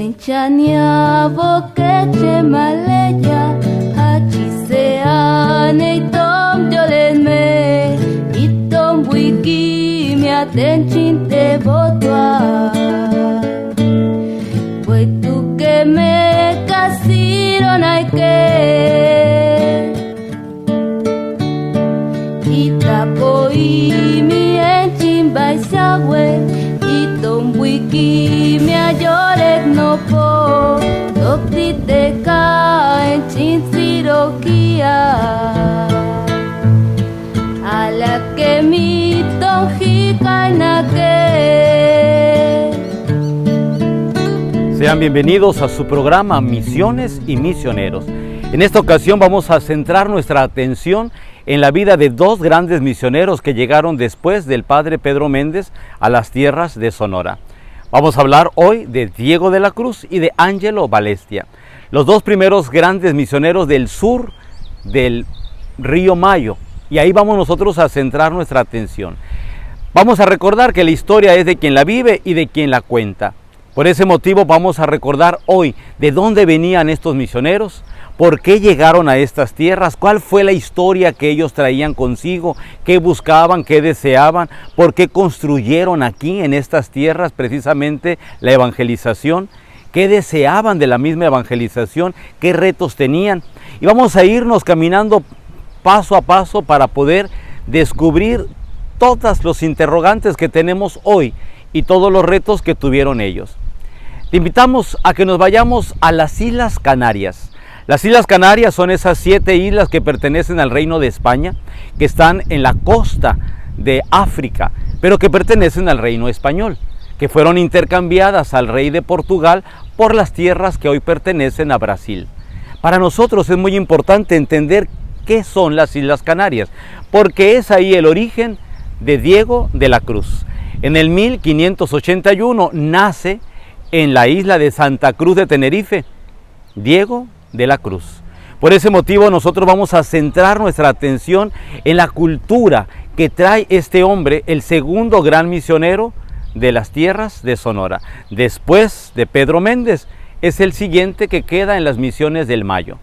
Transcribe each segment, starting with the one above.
Enchania boqueche maleya, hachisea neitom yolenme, itom wiki mi atenchin te botua. Pues tú que me casieron hay que, y tapo y mi enchin baisagüe, itom wiki mi ayorek no po, doctite caen chin siroquia, a la que mi tonjica na que. Sean bienvenidos a su programa Misiones y Misioneros. En esta ocasión vamos a centrar nuestra atención en la vida de dos grandes misioneros que llegaron después del padre Pedro Méndez a las tierras de Sonora. Vamos a hablar hoy de Diego de la Cruz y de Ángelo Balestia, los dos primeros grandes misioneros del sur del río Mayo. Y ahí vamos nosotros a centrar nuestra atención. Vamos a recordar que la historia es de quien la vive y de quien la cuenta. Por ese motivo vamos a recordar hoy de dónde venían estos misioneros, por qué llegaron a estas tierras, cuál fue la historia que ellos traían consigo, qué buscaban, qué deseaban, por qué construyeron aquí en estas tierras precisamente la evangelización, qué deseaban de la misma evangelización, qué retos tenían. Y vamos a irnos caminando paso a paso para poder descubrir todos los interrogantes que tenemos hoy y todos los retos que tuvieron ellos. Te invitamos a que nos vayamos a las Islas Canarias. Las Islas Canarias son esas 7 islas que pertenecen al Reino de España, que están en la costa de África, pero que pertenecen al Reino Español, que fueron intercambiadas al rey de Portugal por las tierras que hoy pertenecen a Brasil. Para nosotros es muy importante entender qué son las Islas Canarias, porque es ahí el origen de Diego de la Cruz. En el 1581 nace en la isla de Santa Cruz de Tenerife, Diego de la Cruz. Por ese motivo nosotros vamos a centrar nuestra atención en la cultura que trae este hombre, el segundo gran misionero de las tierras de Sonora. Después de Pedro Méndez, es el siguiente que queda en las misiones del Mayo.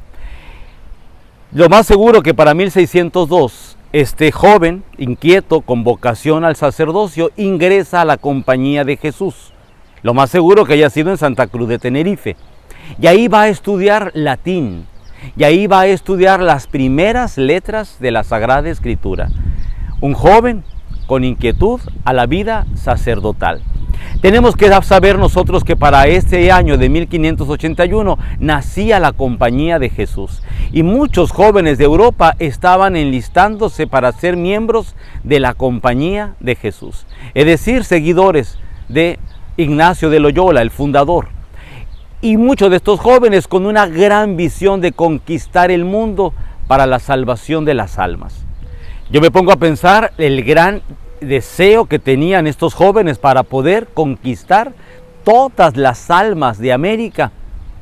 Lo más seguro que para 1602, este joven, inquieto, con vocación al sacerdocio, ingresa a la Compañía de Jesús. Lo más seguro que haya sido en Santa Cruz de Tenerife. Y ahí va a estudiar latín. Y ahí va a estudiar las primeras letras de la Sagrada Escritura. Un joven con inquietud a la vida sacerdotal. Tenemos que saber nosotros que para este año de 1581 nacía la Compañía de Jesús. Y muchos jóvenes de Europa estaban enlistándose para ser miembros de la Compañía de Jesús. Es decir, seguidores de Ignacio de Loyola, el fundador. Y muchos de estos jóvenes con una gran visión de conquistar el mundo para la salvación de las almas. Yo me pongo a pensar el gran deseo que tenían estos jóvenes para poder conquistar todas las almas de América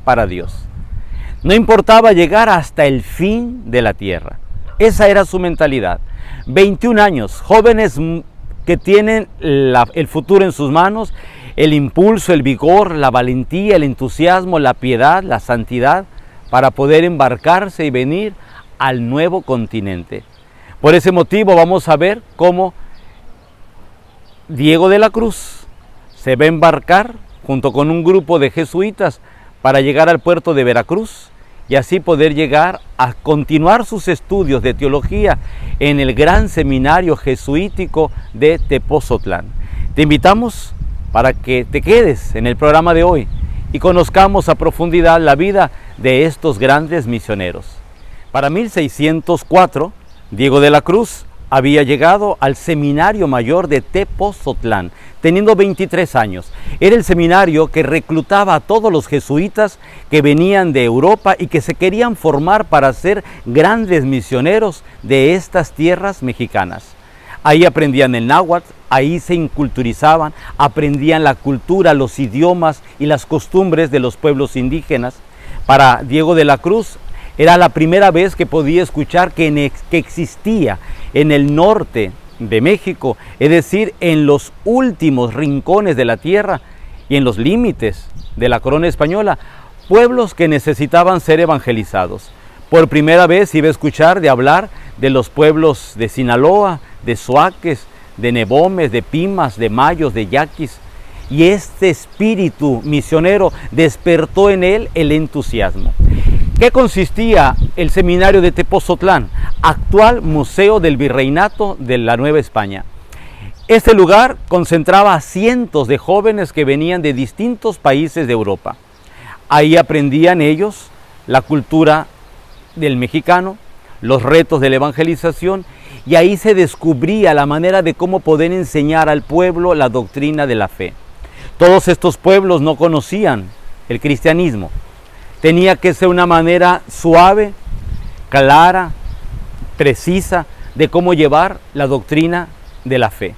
para Dios. No importaba llegar hasta el fin de la tierra. Esa era su mentalidad. 21 años, jóvenes que tienen el futuro en sus manos, el impulso, el vigor, la valentía, el entusiasmo, la piedad, la santidad, para poder embarcarse y venir al nuevo continente. Por ese motivo vamos a ver cómo Diego de la Cruz se va a embarcar junto con un grupo de jesuitas para llegar al puerto de Veracruz y así poder llegar a continuar sus estudios de teología en el gran seminario jesuítico de Tepozotlán. Te invitamos para que te quedes en el programa de hoy y conozcamos a profundidad la vida de estos grandes misioneros. Para 1604, Diego de la Cruz había llegado al Seminario Mayor de Tepozotlán, teniendo 23 años. Era el seminario que reclutaba a todos los jesuitas que venían de Europa y que se querían formar para ser grandes misioneros de estas tierras mexicanas. Ahí aprendían el náhuatl, ahí se inculturizaban, aprendían la cultura, los idiomas y las costumbres de los pueblos indígenas. Para Diego de la Cruz era la primera vez que podía escuchar que existía en el norte de México, es decir, en los últimos rincones de la tierra, y en los límites de la corona española, pueblos que necesitaban ser evangelizados. Por primera vez iba a escuchar de hablar de los pueblos de Sinaloa, de Soaques, de Nebomes, de Pimas, de Mayos, de Yaquis. Y este espíritu misionero despertó en él el entusiasmo. ¿Qué consistía el seminario de Tepozotlán, actual Museo del Virreinato de la Nueva España? Este lugar concentraba a cientos de jóvenes que venían de distintos países de Europa. Ahí aprendían ellos la cultura del mexicano, los retos de la evangelización, y ahí se descubría la manera de cómo poder enseñar al pueblo la doctrina de la fe. Todos estos pueblos no conocían el cristianismo. Tenía que ser una manera suave, clara, precisa de cómo llevar la doctrina de la fe.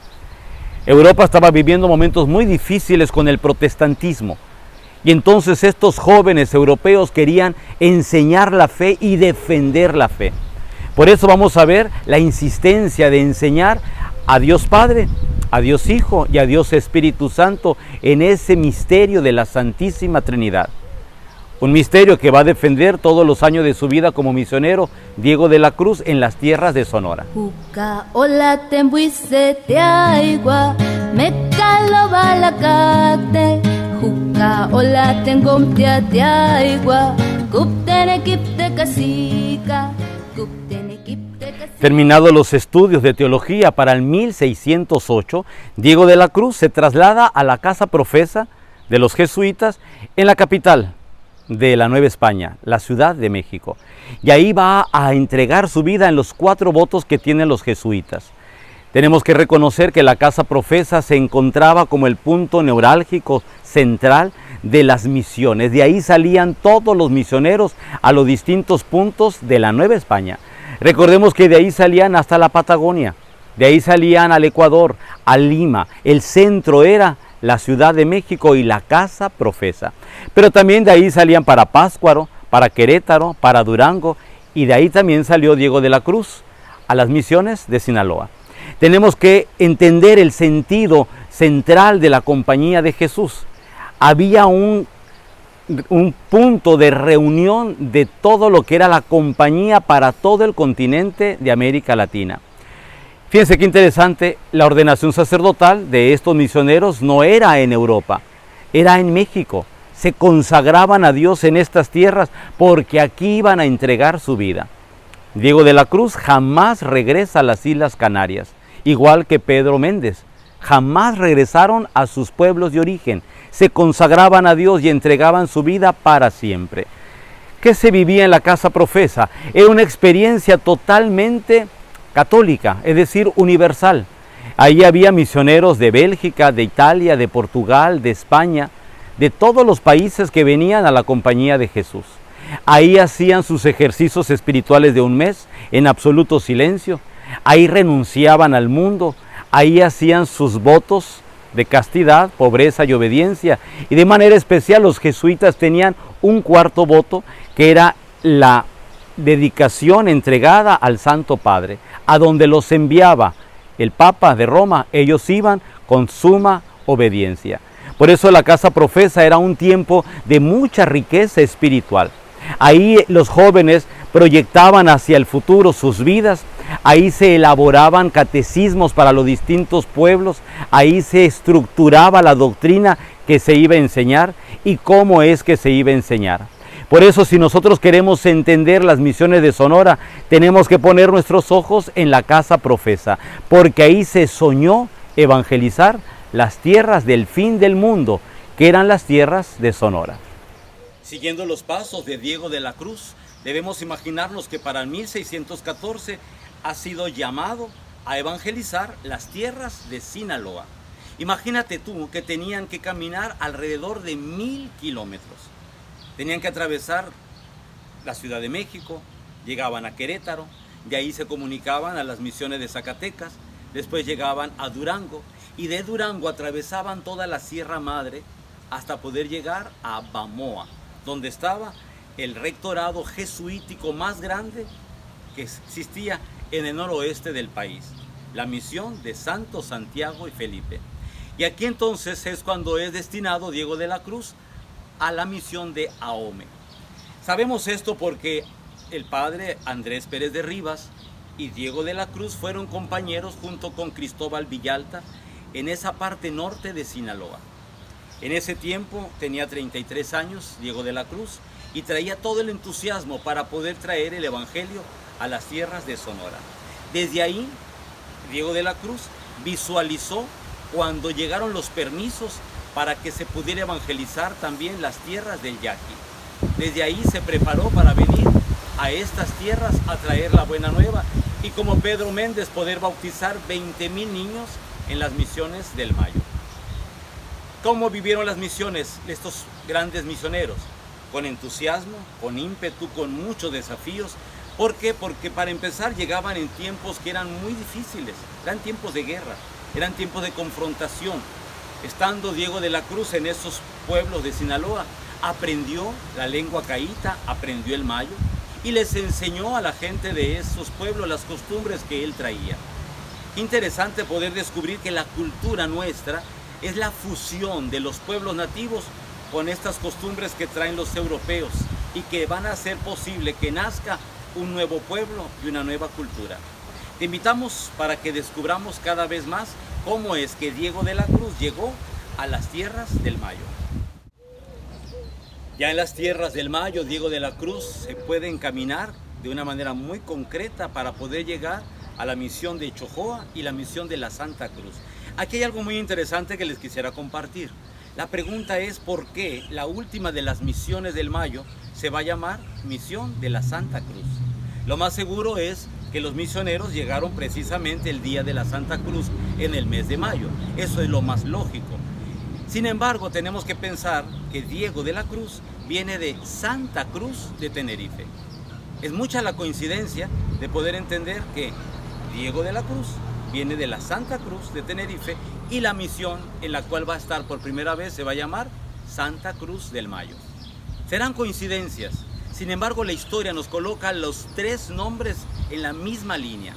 Europa estaba viviendo momentos muy difíciles con el protestantismo. Y entonces estos jóvenes europeos querían enseñar la fe y defender la fe. Por eso vamos a ver la insistencia de enseñar a Dios Padre, a Dios Hijo y a Dios Espíritu Santo en ese misterio de la Santísima Trinidad. Un misterio que va a defender todos los años de su vida como misionero Diego de la Cruz en las tierras de Sonora. Terminados los estudios de teología para el 1608, Diego de la Cruz se traslada a la casa profesa de los jesuitas en la capital de la Nueva España, la Ciudad de México. Y ahí va a entregar su vida en los 4 votos que tienen los jesuitas. Tenemos que reconocer que la casa profesa se encontraba como el punto neurálgico central de las misiones. De ahí salían todos los misioneros a los distintos puntos de la Nueva España. Recordemos que de ahí salían hasta la Patagonia, de ahí salían al Ecuador, a Lima. El centro era la Ciudad de México y la casa profesa. Pero también de ahí salían para Pátzcuaro, para Querétaro, para Durango, y de ahí también salió Diego de la Cruz a las misiones de Sinaloa. Tenemos que entender el sentido central de la compañía de Jesús. Había un punto de reunión de todo lo que era la compañía para todo el continente de América Latina. Fíjense qué interesante, la ordenación sacerdotal de estos misioneros no era en Europa, era en México. Se consagraban a Dios en estas tierras porque aquí iban a entregar su vida. Diego de la Cruz jamás regresa a las Islas Canarias, igual que Pedro Méndez. Jamás regresaron a sus pueblos de origen. Se consagraban a Dios y entregaban su vida para siempre. ¿Qué se vivía en la casa profesa? Era una experiencia totalmente católica, es decir, universal. Allí había misioneros de Bélgica, de Italia, de Portugal, de España, de todos los países que venían a la compañía de Jesús. Ahí hacían sus ejercicios espirituales de un mes en absoluto silencio. Ahí renunciaban al mundo. Ahí hacían sus votos de castidad, pobreza y obediencia. Y de manera especial los jesuitas tenían un 4.º voto, que era la dedicación entregada al Santo Padre. A donde los enviaba el Papa de Roma, ellos iban con suma obediencia. Por eso la casa profesa era un tiempo de mucha riqueza espiritual. Ahí los jóvenes proyectaban hacia el futuro sus vidas. Ahí se elaboraban catecismos para los distintos pueblos. Ahí se estructuraba la doctrina que se iba a enseñar y cómo es que se iba a enseñar. Por eso, si nosotros queremos entender las misiones de Sonora, tenemos que poner nuestros ojos en la casa profesa, porque ahí se soñó evangelizar las tierras del fin del mundo, que eran las tierras de Sonora. Siguiendo los pasos de Diego de la Cruz, debemos imaginarnos que para el 1614 ha sido llamado a evangelizar las tierras de Sinaloa. Imagínate tú que tenían que caminar alrededor de 1000 kilómetros. Tenían que atravesar la Ciudad de México, llegaban a Querétaro, de ahí se comunicaban a las misiones de Zacatecas, después llegaban a Durango y de Durango atravesaban toda la Sierra Madre hasta poder llegar a Bamoa, donde estaba el rectorado jesuítico más grande que existía en el noroeste del país, la misión de Santo Santiago y Felipe. Y aquí entonces es cuando es destinado Diego de la Cruz a la misión de Ahome. Sabemos esto porque el padre Andrés Pérez de Rivas y Diego de la Cruz fueron compañeros junto con Cristóbal Villalta en esa parte norte de Sinaloa. En ese tiempo tenía 33 años Diego de la Cruz y traía todo el entusiasmo para poder traer el evangelio a las tierras de Sonora. Desde ahí, Diego de la Cruz visualizó cuando llegaron los permisos para que se pudiera evangelizar también las tierras del Yaqui. Desde ahí se preparó para venir a estas tierras a traer la buena nueva y como Pedro Méndez poder bautizar 20,000 niños en las misiones del Mayo. ¿Cómo vivieron las misiones estos grandes misioneros? Con entusiasmo, con ímpetu, con muchos desafíos. ¿Por qué? Porque para empezar llegaban en tiempos que eran muy difíciles, eran tiempos de guerra, eran tiempos de confrontación. Estando Diego de la Cruz en esos pueblos de Sinaloa, aprendió la lengua caíta, aprendió el mayo y les enseñó a la gente de esos pueblos las costumbres que él traía. Interesante poder descubrir que la cultura nuestra es la fusión de los pueblos nativos con estas costumbres que traen los europeos y que van a hacer posible que nazca un nuevo pueblo y una nueva cultura. Te invitamos para que descubramos cada vez más cómo es que Diego de la Cruz llegó a las tierras del Mayo. Ya en las tierras del Mayo, Diego de la Cruz se puede encaminar de una manera muy concreta para poder llegar a la misión de Chojoa y la misión de la Santa Cruz. Aquí hay algo muy interesante que les quisiera compartir. La pregunta es por qué la última de las misiones del Mayo se va a llamar Misión de la Santa Cruz. Lo más seguro es que los misioneros llegaron precisamente el día de la Santa Cruz en el mes de mayo. Eso es lo más lógico. Sin embargo, tenemos que pensar que Diego de la Cruz viene de Santa Cruz de Tenerife. Es mucha la coincidencia de poder entender que Diego de la Cruz viene de la Santa Cruz de Tenerife y la misión en la cual va a estar por primera vez se va a llamar Santa Cruz del Mayo. Serán coincidencias, sin embargo la historia nos coloca los tres nombres en la misma línea.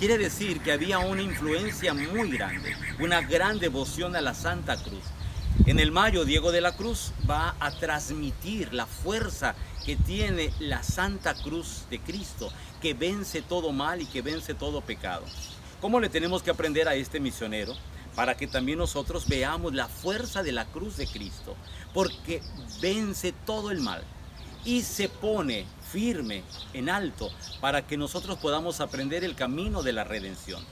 Quiere decir que había una influencia muy grande, una gran devoción a la Santa Cruz. En el Mayo, Diego de la Cruz va a transmitir la fuerza que tiene la Santa Cruz de Cristo, que vence todo mal y que vence todo pecado. ¿Cómo le tenemos que aprender a este misionero? Para que también nosotros veamos la fuerza de la cruz de Cristo, porque vence todo el mal y se pone firme en alto para que nosotros podamos aprender el camino de la redención.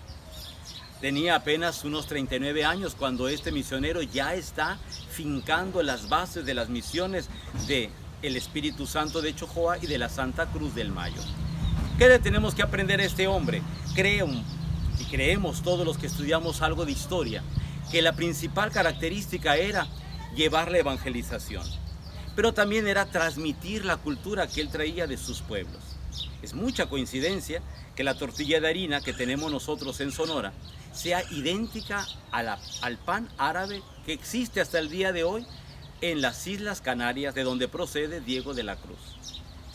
Tenía apenas unos 39 años cuando este misionero ya está fincando las bases de las misiones del Espíritu Santo de Chojoa y de la Santa Cruz del Mayo. ¿Qué le tenemos que aprender a este hombre? Creemos todos los que estudiamos algo de historia, que la principal característica era llevar la evangelización, pero también era transmitir la cultura que él traía de sus pueblos. Es mucha coincidencia que la tortilla de harina que tenemos nosotros en Sonora sea idéntica al pan árabe que existe hasta el día de hoy en las Islas Canarias, de donde procede Diego de la Cruz.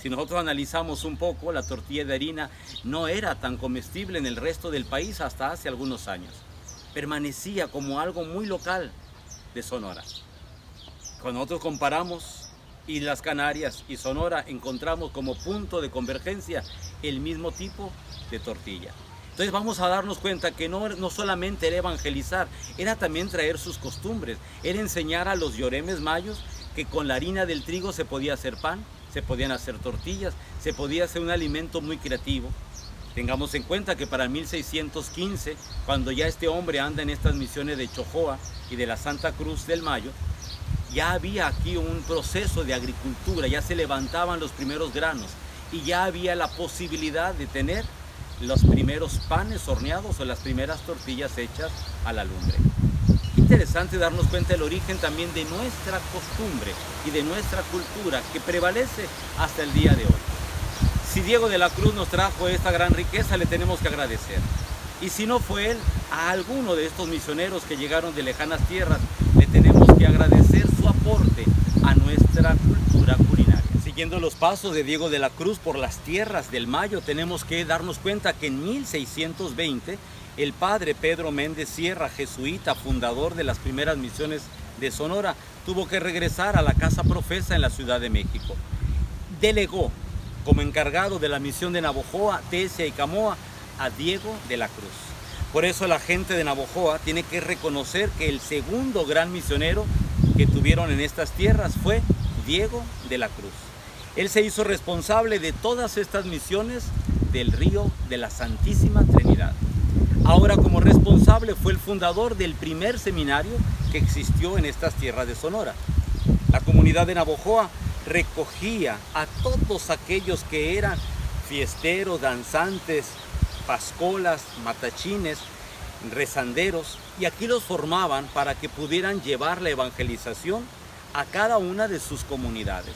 Si nosotros analizamos un poco, la tortilla de harina no era tan comestible en el resto del país hasta hace algunos años. Permanecía como algo muy local de Sonora. Cuando nosotros comparamos Islas Canarias y Sonora, encontramos como punto de convergencia el mismo tipo de tortilla. Entonces vamos a darnos cuenta que no solamente era evangelizar, era también traer sus costumbres, era enseñar a los lloremes mayos que con la harina del trigo se podía hacer pan, se podían hacer tortillas, se podía hacer un alimento muy creativo. Tengamos en cuenta que para 1615, cuando ya este hombre anda en estas misiones de Chojoa y de la Santa Cruz del Mayo, ya había aquí un proceso de agricultura, ya se levantaban los primeros granos y ya había la posibilidad de tener los primeros panes horneados o las primeras tortillas hechas a la lumbre. Interesante darnos cuenta del origen también de nuestra costumbre y de nuestra cultura que prevalece hasta el día de hoy. Si Diego de la Cruz nos trajo esta gran riqueza, le tenemos que agradecer. Y si no fue él, a alguno de estos misioneros que llegaron de lejanas tierras, le tenemos que agradecer su aporte a nuestra cultura culinaria. Siguiendo los pasos de Diego de la Cruz por las tierras del Mayo, tenemos que darnos cuenta que en 1620 el padre Pedro Méndez Sierra, jesuita, fundador de las primeras misiones de Sonora, tuvo que regresar a la casa profesa en la Ciudad de México. Delegó como encargado de la misión de Navojoa, Tesia y Camoa a Diego de la Cruz. Por eso la gente de Navojoa tiene que reconocer que el segundo gran misionero que tuvieron en estas tierras fue Diego de la Cruz. Él se hizo responsable de todas estas misiones del río de la Santísima Trinidad. Ahora, como responsable, fue el fundador del primer seminario que existió en estas tierras de Sonora. La comunidad de Navojoa recogía a todos aquellos que eran fiesteros, danzantes, pascolas, matachines, rezanderos, y aquí los formaban para que pudieran llevar la evangelización a cada una de sus comunidades.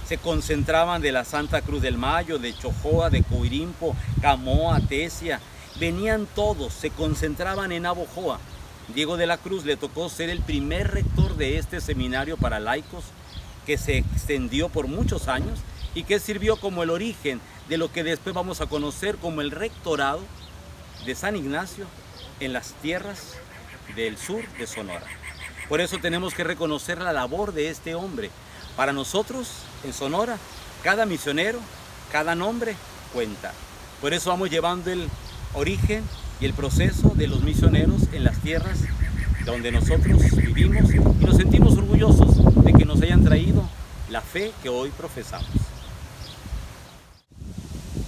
Se concentraban de la Santa Cruz del Mayo, de Chojoa, de Coirimpo, Camoa, Tesia. Venían todos, se concentraban en Navojoa. Diego de la Cruz le tocó ser el primer rector de este seminario para laicos, que se extendió por muchos años y que sirvió como el origen de lo que después vamos a conocer como el rectorado de San Ignacio en las tierras del sur de Sonora. Por eso tenemos que reconocer la labor de este hombre. Para nosotros, en Sonora, cada misionero, cada nombre cuenta. Por eso vamos llevando el origen y el proceso de los misioneros en las tierras donde nosotros vivimos y nos sentimos orgullosos de que nos hayan traído la fe que hoy profesamos.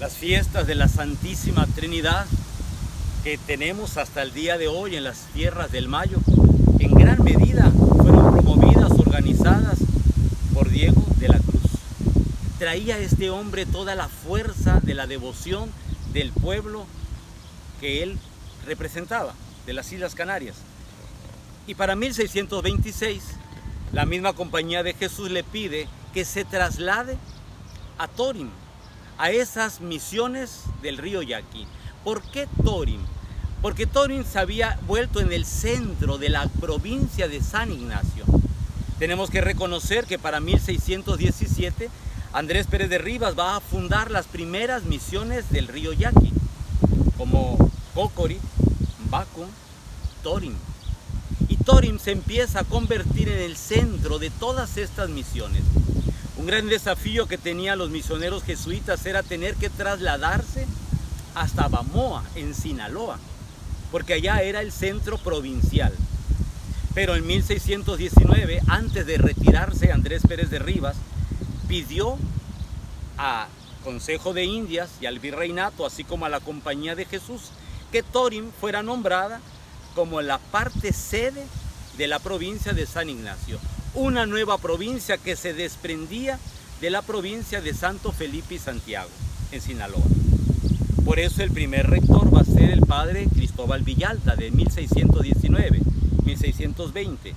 Las fiestas de la Santísima Trinidad que tenemos hasta el día de hoy en las tierras del Mayo, en gran medida fueron promovidas, organizadas por Diego de la Cruz. Traía este hombre toda la fuerza de la devoción del pueblo que él representaba, de las Islas Canarias. Y para 1626, la misma Compañía de Jesús le pide que se traslade a Torim, a esas misiones del río Yaqui. ¿Por qué Torim? Porque Torim se había vuelto en el centro de la provincia de San Ignacio. Tenemos que reconocer que para 1617 Andrés Pérez de Rivas va a fundar las primeras misiones del río Yaqui, como Cocori, Bacum, Torim. Y Torim se empieza a convertir en el centro de todas estas misiones. Un gran desafío que tenían los misioneros jesuitas era tener que trasladarse hasta Bamoa, en Sinaloa, porque allá era el centro provincial. Pero en 1619, antes de retirarse Andrés Pérez de Rivas, pidió a Consejo de Indias y al Virreinato, así como a la Compañía de Jesús, que Torim fuera nombrada como la parte sede de la provincia de San Ignacio, una nueva provincia que se desprendía de la provincia de Santo Felipe y Santiago, en Sinaloa. Por eso el primer rector va a ser el padre Cristóbal Villalta, de 1619, 1620,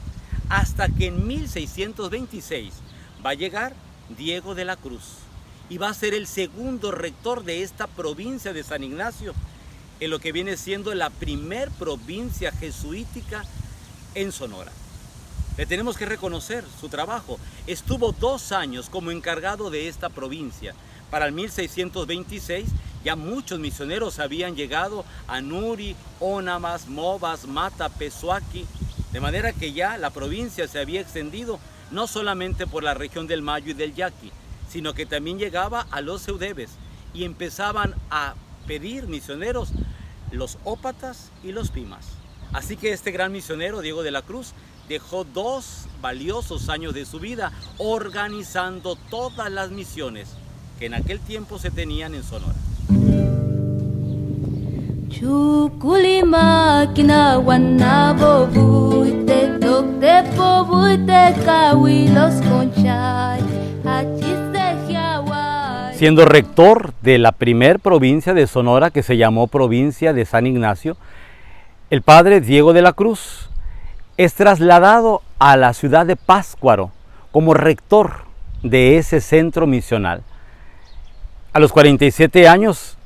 hasta que en 1626 va a llegar Diego de la Cruz y va a ser el segundo rector de esta provincia de San Ignacio, en lo que viene siendo la primer provincia jesuítica en Sonora. Le tenemos que reconocer su trabajo. Estuvo 2 años como encargado de esta provincia. Para el 1626 ya muchos misioneros habían llegado a Nuri, Onamas, Movas, Mata, Pezuaki, de manera que ya la provincia se había extendido no solamente por la región del Mayo y del Yaqui, sino que también llegaba a los Eudebes y empezaban a pedir misioneros los ópatas y los pimas. Así que este gran misionero, Diego de la Cruz, dejó 2 valiosos años de su vida organizando todas las misiones que en aquel tiempo se tenían en Sonora. Chukulima kinawana bobuite dokte pobuite kawilos conchay hachiste hiawai. Siendo rector de la primer provincia de Sonora, que se llamó provincia de San Ignacio, el padre Diego de la Cruz es trasladado a la ciudad de Pátzcuaro como rector de ese centro misional. A los 47 años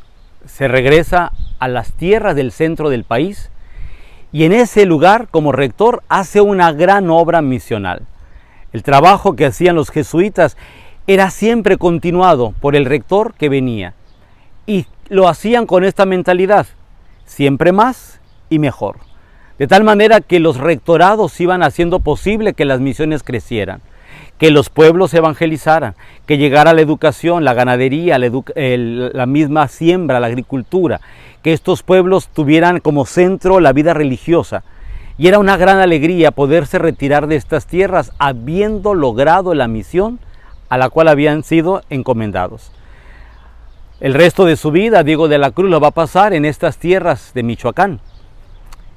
se regresa a las tierras del centro del país y en ese lugar como rector hace una gran obra misional. El trabajo que hacían los jesuitas era siempre continuado por el rector que venía y lo hacían con esta mentalidad: siempre más y mejor. De tal manera que los rectorados iban haciendo posible que las misiones crecieran, que los pueblos se evangelizaran, que llegara la educación, la ganadería, la misma siembra, la agricultura, que estos pueblos tuvieran como centro la vida religiosa. Y era una gran alegría poderse retirar de estas tierras habiendo logrado la misión a la cual habían sido encomendados. El resto de su vida, Diego de la Cruz lo va a pasar en estas tierras de Michoacán.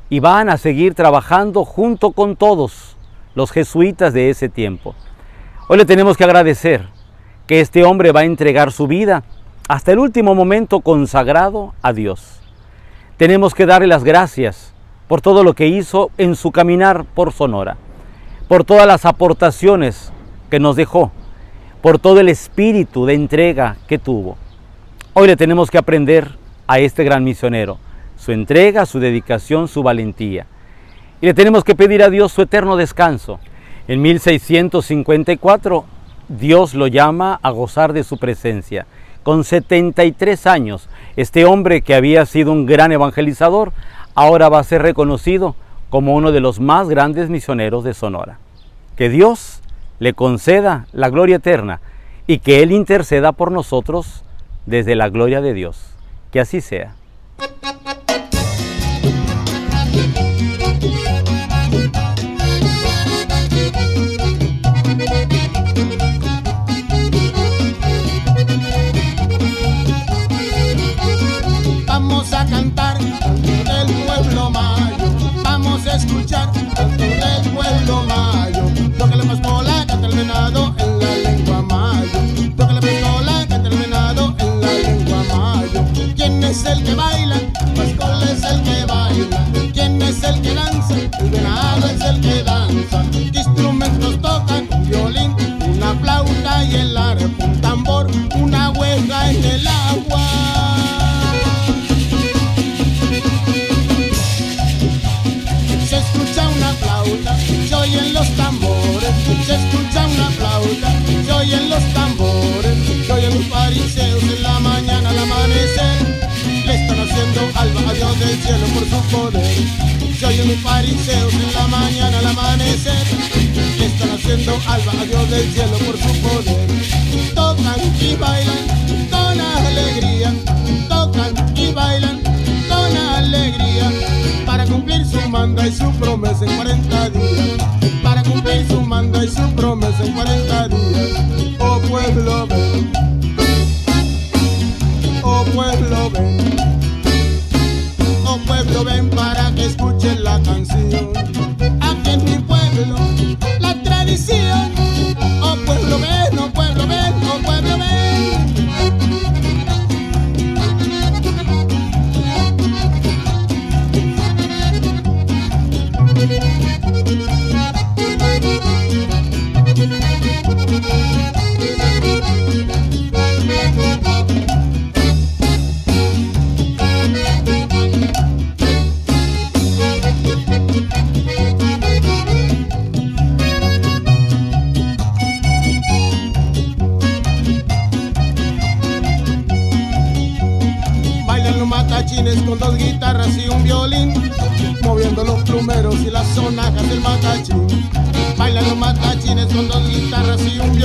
Y van a seguir trabajando junto con todos los jesuitas de ese tiempo. Hoy le tenemos que agradecer que este hombre va a entregar su vida hasta el último momento consagrado a Dios. Tenemos que darle las gracias por todo lo que hizo en su caminar por Sonora, por todas las aportaciones que nos dejó, por todo el espíritu de entrega que tuvo. Hoy le tenemos que aprender a este gran misionero, su entrega, su dedicación, su valentía. Y le tenemos que pedir a Dios su eterno descanso. En 1654, Dios lo llama a gozar de su presencia. Con 73 años, este hombre que había sido un gran evangelizador, ahora va a ser reconocido como uno de los más grandes misioneros de Sonora. Que Dios le conceda la gloria eterna y que Él interceda por nosotros desde la gloria de Dios. Que así sea. Vamos a cantar del pueblo mayo, vamos a escuchar del pueblo mayo. Toca la pascola, canta el venado en la lengua mayo. Toca la pascola, canta el venado en la lengua mayo. ¿Quién es el que baila? Pascola es el que baila. ¿Quién es el que danza? El venado es el que danza. ¿Qué instrumentos tocan? Un violín, una flauta y el arpa, un tambor, una hueca en el agua. Se escucha una flauta, se oyen los tambores. Se escucha una flauta, se oyen los tambores. Se oyen los fariseos en la mañana al amanecer. Le están haciendo alba a Dios del cielo por su poder. Se oyen los fariseos en la mañana al amanecer. Le están haciendo alba a Dios del cielo por su poder. Tocan y bailan con alegría. Tocan y bailan con alegría. Para cumplir su manda y su promesa en 40 días. Para cumplir su manda y su promesa en 40 días. Oh pueblo ven. Oh pueblo ven. Oh pueblo ven para que escuchen la canción. Aquí en mi pueblo la tradición. Oh pueblo ven, oh pueblo ven, oh pueblo ven. Con dos guitarras y un violín, moviendo los plumeros y las sonajas del matachín. Bailan los matachines con dos guitarras y un violín.